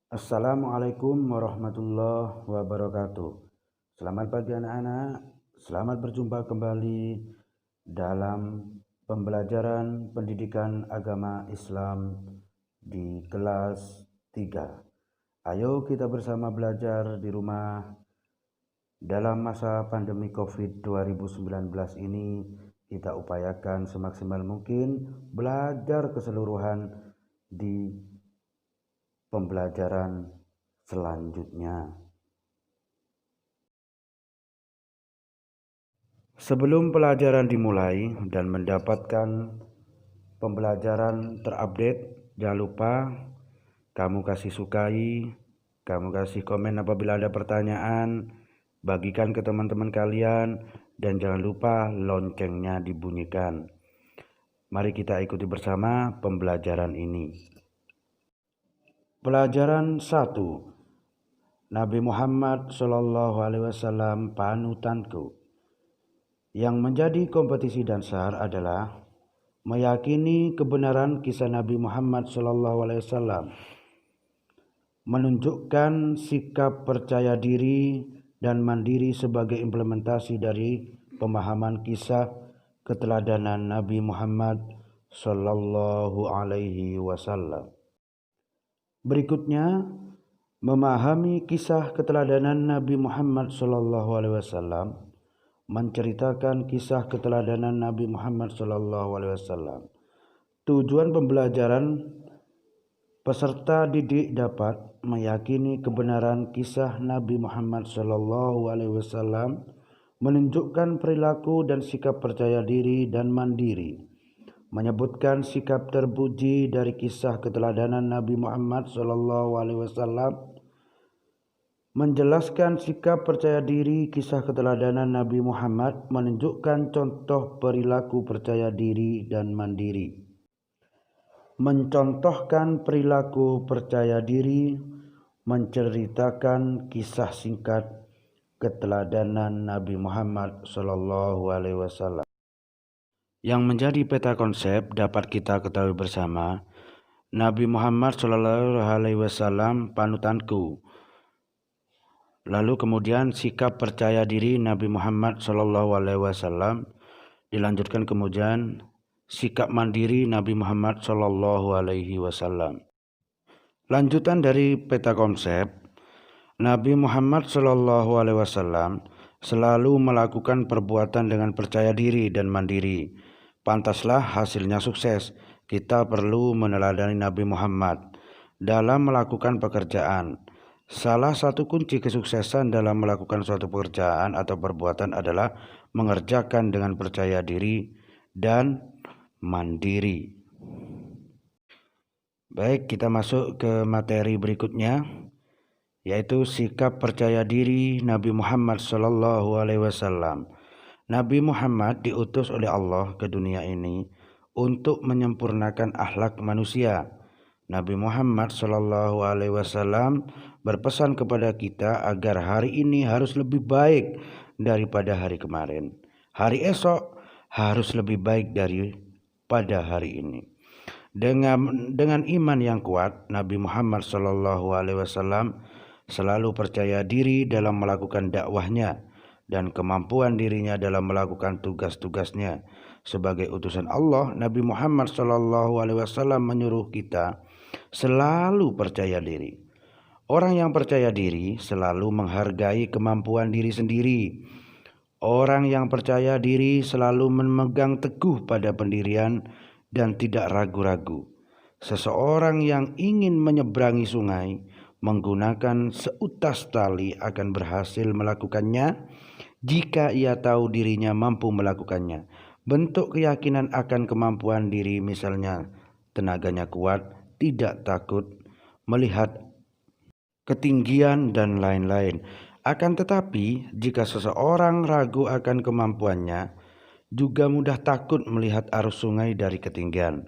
Assalamualaikum warahmatullahi wabarakatuh. Selamat pagi anak-anak. Selamat berjumpa kembali dalam pembelajaran pendidikan agama Islam di kelas 3. Ayo kita bersama belajar di rumah. Dalam masa pandemi Covid 2019 ini, kita upayakan semaksimal mungkin belajar keseluruhan di pembelajaran selanjutnya. Sebelum pelajaran dimulai dan mendapatkan pembelajaran terupdate, jangan lupa kamu kasih sukai, kamu kasih komen apabila ada pertanyaan, bagikan ke teman-teman kalian, dan jangan lupa loncengnya dibunyikan. Mari kita ikuti bersama pembelajaran ini. Pelajaran 1. Nabi Muhammad SAW panutanku. Yang menjadi kompetisi dan syar adalah meyakini kebenaran kisah Nabi Muhammad SAW, menunjukkan sikap percaya diri dan mandiri sebagai implementasi dari pemahaman kisah keteladanan Nabi Muhammad SAW. Berikutnya, memahami kisah keteladanan Nabi Muhammad SAW, menceritakan kisah keteladanan Nabi Muhammad SAW. Tujuan pembelajaran peserta didik dapat meyakini kebenaran kisah Nabi Muhammad SAW, menunjukkan perilaku dan sikap percaya diri dan mandiri, menyebutkan sikap terpuji dari kisah keteladanan Nabi Muhammad SAW, menjelaskan sikap percaya diri kisah keteladanan Nabi Muhammad, menunjukkan contoh perilaku percaya diri dan mandiri, mencontohkan perilaku percaya diri, menceritakan kisah singkat keteladanan Nabi Muhammad SAW. Yang menjadi peta konsep dapat kita ketahui bersama, Nabi Muhammad SAW panutanku. Lalu kemudian sikap percaya diri Nabi Muhammad SAW, dilanjutkan kemudian sikap mandiri Nabi Muhammad SAW. Lanjutan dari peta konsep, Nabi Muhammad SAW selalu melakukan perbuatan dengan percaya diri dan mandiri. Pantaslah hasilnya sukses. Kita perlu meneladani Nabi Muhammad dalam melakukan pekerjaan. Salah satu kunci kesuksesan dalam melakukan suatu pekerjaan atau perbuatan adalah mengerjakan dengan percaya diri dan mandiri. Baik, kita masuk ke materi berikutnya, yaitu sikap percaya diri Nabi Muhammad SAW. Nabi Muhammad diutus oleh Allah ke dunia ini untuk menyempurnakan akhlak manusia. Nabi Muhammad SAW berpesan kepada kita agar hari ini harus lebih baik daripada hari kemarin. Hari esok harus lebih baik daripada hari ini. Dengan iman yang kuat, Nabi Muhammad SAW selalu percaya diri dalam melakukan dakwahnya dan kemampuan dirinya dalam melakukan tugas-tugasnya. Sebagai utusan Allah, Nabi Muhammad SAW menyuruh kita selalu percaya diri. Orang yang percaya diri selalu menghargai kemampuan diri sendiri. Orang yang percaya diri selalu memegang teguh pada pendirian dan tidak ragu-ragu. Seseorang yang ingin menyeberangi sungai menggunakan seutas tali akan berhasil melakukannya jika ia tahu dirinya mampu melakukannya. Bentuk keyakinan akan kemampuan diri, misalnya tenaganya kuat, tidak takut melihat ketinggian dan lain-lain. Akan tetapi jika seseorang ragu akan kemampuannya, juga mudah takut melihat arus sungai dari ketinggian.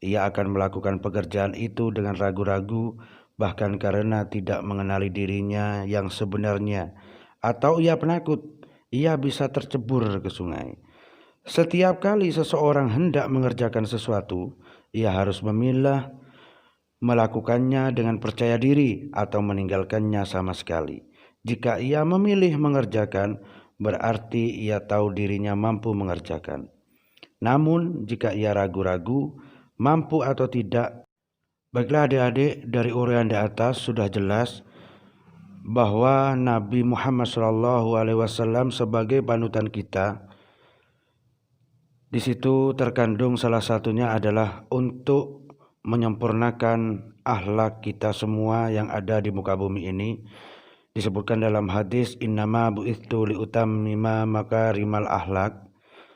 Ia akan melakukan pekerjaan itu dengan ragu-ragu, bahkan karena tidak mengenali dirinya yang sebenarnya, atau ia penakut, ia bisa tercebur ke sungai. Setiap kali seseorang hendak mengerjakan sesuatu, ia harus memilah melakukannya dengan percaya diri atau meninggalkannya sama sekali. Jika ia memilih mengerjakan, berarti ia tahu dirinya mampu mengerjakan. Namun jika ia ragu-ragu, mampu atau tidak, baiklah adik-adik, dari uraian di atas sudah jelas bahwa Nabi Muhammad SAW sebagai panutan kita, di situ terkandung salah satunya adalah untuk menyempurnakan akhlak kita semua yang ada di muka bumi ini. Disebutkan dalam hadis, innama bu'ithu liutammima makarimal akhlak.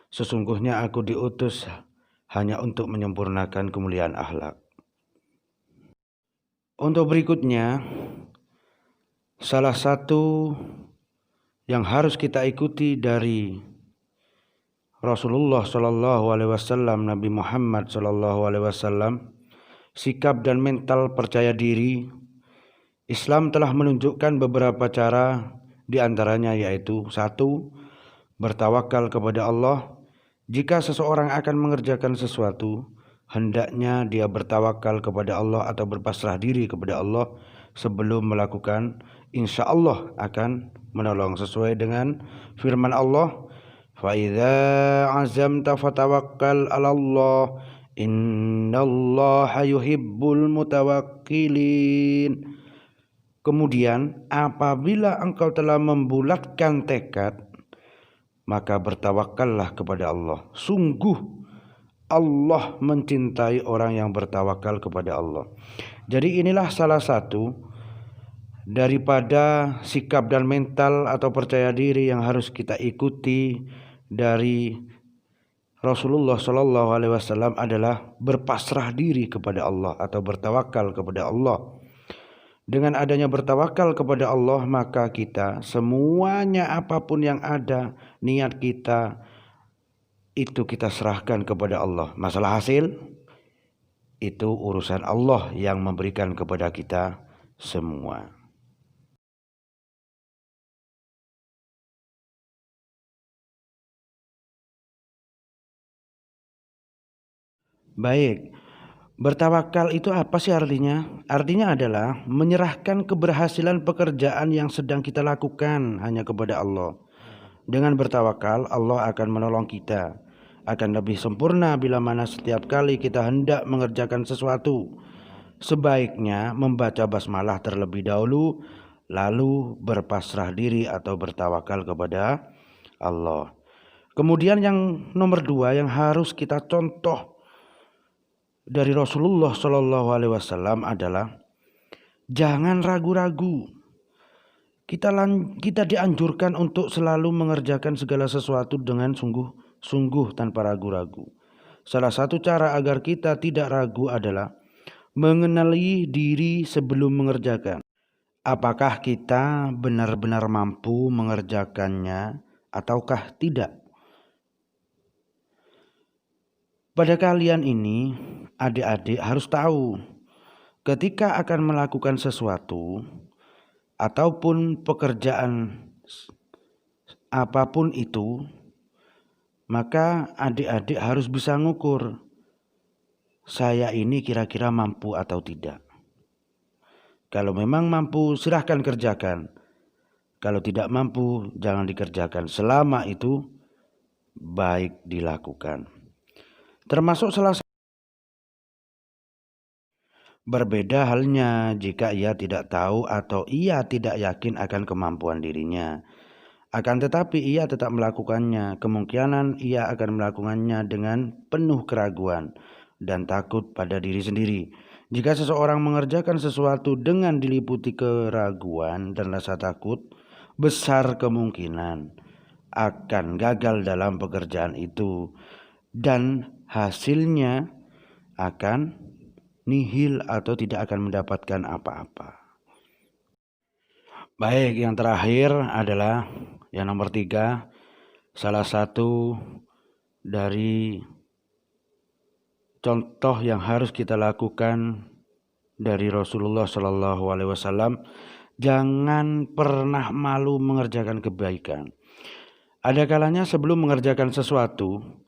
Sesungguhnya aku diutus hanya untuk menyempurnakan kemuliaan akhlak. Untuk berikutnya, salah satu yang harus kita ikuti dari Rasulullah SAW, Nabi Muhammad SAW, sikap dan mental percaya diri. Islam telah menunjukkan beberapa cara, di antaranya yaitu 1. Bertawakal kepada Allah. Jika seseorang akan mengerjakan sesuatu, hendaknya dia bertawakal kepada Allah atau berpasrah diri kepada Allah sebelum melakukan. Insya Allah akan menolong sesuai dengan firman Allah, فَإِذَا عَزَمْتَ فَتَوَكَّلْ عَلَى اللَّهِ إِنَّ اللَّهَ يُحِبُّ الْمُتَوَكِّلِينَ. Kemudian apabila engkau telah membulatkan tekad, maka bertawakallah kepada Allah. Sungguh Allah mencintai orang yang bertawakal kepada Allah. Jadi inilah salah satu daripada sikap dan mental atau percaya diri yang harus kita ikuti dari Rasulullah SAW adalah berpasrah diri kepada Allah atau bertawakal kepada Allah. Dengan adanya bertawakal kepada Allah, maka kita semuanya apapun yang ada, niat kita itu kita serahkan kepada Allah. Masalah hasil itu urusan Allah yang memberikan kepada kita semua. Baik, bertawakal itu apa sih artinya? Artinya adalah menyerahkan keberhasilan pekerjaan yang sedang kita lakukan hanya kepada Allah. Dengan bertawakal, Allah akan menolong kita. Akan lebih sempurna bila mana setiap kali kita hendak mengerjakan sesuatu, sebaiknya membaca basmalah terlebih dahulu, lalu berpasrah diri atau bertawakal kepada Allah. Kemudian yang nomor 2 yang harus kita contoh dari Rasulullah SAW adalah jangan ragu-ragu. Kita dianjurkan untuk selalu mengerjakan segala sesuatu dengan sungguh-sungguh tanpa ragu-ragu. Salah satu cara agar kita tidak ragu adalah mengenali diri sebelum mengerjakan. Apakah kita benar-benar mampu mengerjakannya ataukah tidak? Pada kalian ini, adik-adik harus tahu, ketika akan melakukan sesuatu ataupun pekerjaan apapun itu, maka adik-adik harus bisa ngukur, saya ini kira-kira mampu atau tidak. Kalau memang mampu, silahkan kerjakan. Kalau tidak mampu, jangan dikerjakan. Selama itu baik dilakukan. Termasuk salah satu. Berbeda halnya jika ia tidak tahu atau ia tidak yakin akan kemampuan dirinya. Akan tetapi ia tetap melakukannya. Kemungkinan ia akan melakukannya dengan penuh keraguan dan takut pada diri sendiri. Jika seseorang mengerjakan sesuatu dengan diliputi keraguan dan rasa takut, besar kemungkinan akan gagal dalam pekerjaan itu dan hasilnya akan nihil atau tidak akan mendapatkan apa-apa. Baik, yang terakhir adalah yang nomor 3, salah satu dari contoh yang harus kita lakukan dari Rasulullah SAW, jangan pernah malu mengerjakan kebaikan. Ada kalanya sebelum mengerjakan sesuatu,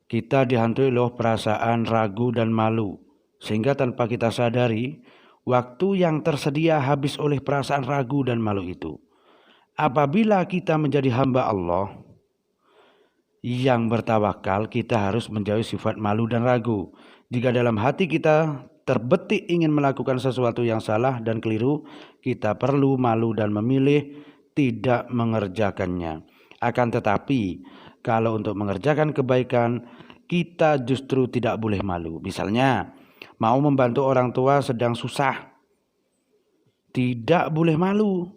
kita dihantui oleh perasaan ragu dan malu. Sehingga tanpa kita sadari, waktu yang tersedia habis oleh perasaan ragu dan malu itu. Apabila kita menjadi hamba Allah yang bertawakal, kita harus menjauhi sifat malu dan ragu. Jika dalam hati kita terbetik ingin melakukan sesuatu yang salah dan keliru, kita perlu malu dan memilih tidak mengerjakannya. Akan tetapi, kalau untuk mengerjakan kebaikan, kita justru tidak boleh malu. Misalnya, mau membantu orang tua sedang susah, tidak boleh malu.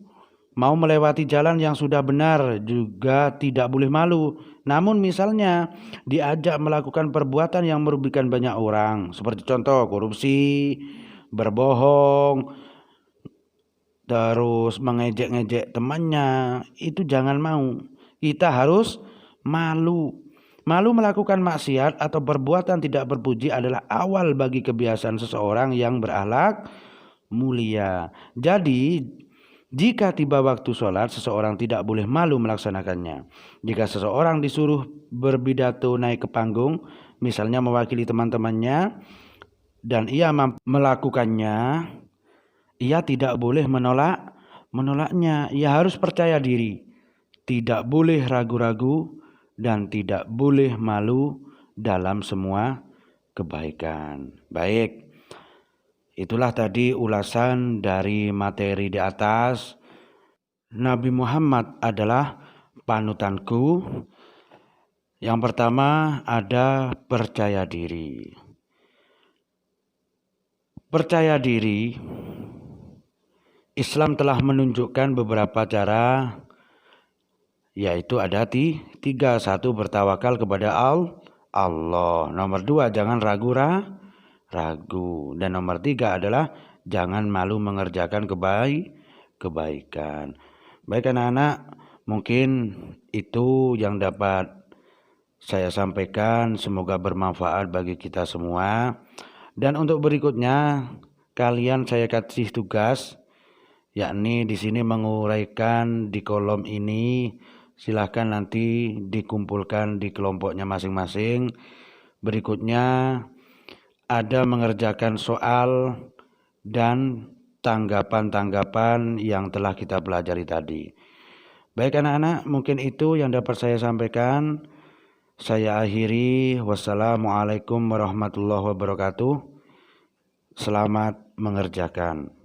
Mau melewati jalan yang sudah benar juga tidak boleh malu. Namun misalnya diajak melakukan perbuatan yang merugikan banyak orang, seperti contoh korupsi, berbohong, terus mengejek-ngejek temannya, itu jangan mau. Kita harus malu. Malu melakukan maksiat atau perbuatan tidak berpuji adalah awal bagi kebiasaan seseorang yang berakhlak mulia. Jadi jika tiba waktu sholat, seseorang tidak boleh malu melaksanakannya. Jika seseorang disuruh berpidato naik ke panggung, misalnya mewakili teman-temannya, dan ia melakukannya, ia tidak boleh menolaknya. Ia harus percaya diri, tidak boleh ragu-ragu, dan tidak boleh malu dalam semua kebaikan. Baik. Itulah tadi ulasan dari materi di atas. Nabi Muhammad adalah panutanku. Yang pertama ada percaya diri. Percaya diri, Islam telah menunjukkan beberapa cara, yaitu ada tiga. Satu, bertawakal kepada Allah. Nomor dua, jangan ragu. Dan nomor tiga adalah jangan malu mengerjakan kebaikan. Baik anak-anak, mungkin itu yang dapat saya sampaikan. Semoga bermanfaat bagi kita semua. Dan untuk berikutnya, kalian saya kasih tugas, yakni di sini menguraikan di kolom ini. Silahkan nanti dikumpulkan di kelompoknya masing-masing. Berikutnya ada mengerjakan soal dan tanggapan-tanggapan yang telah kita pelajari tadi. Baik anak-anak, mungkin itu yang dapat saya sampaikan. Saya akhiri. Wassalamualaikum warahmatullahi wabarakatuh. Selamat mengerjakan.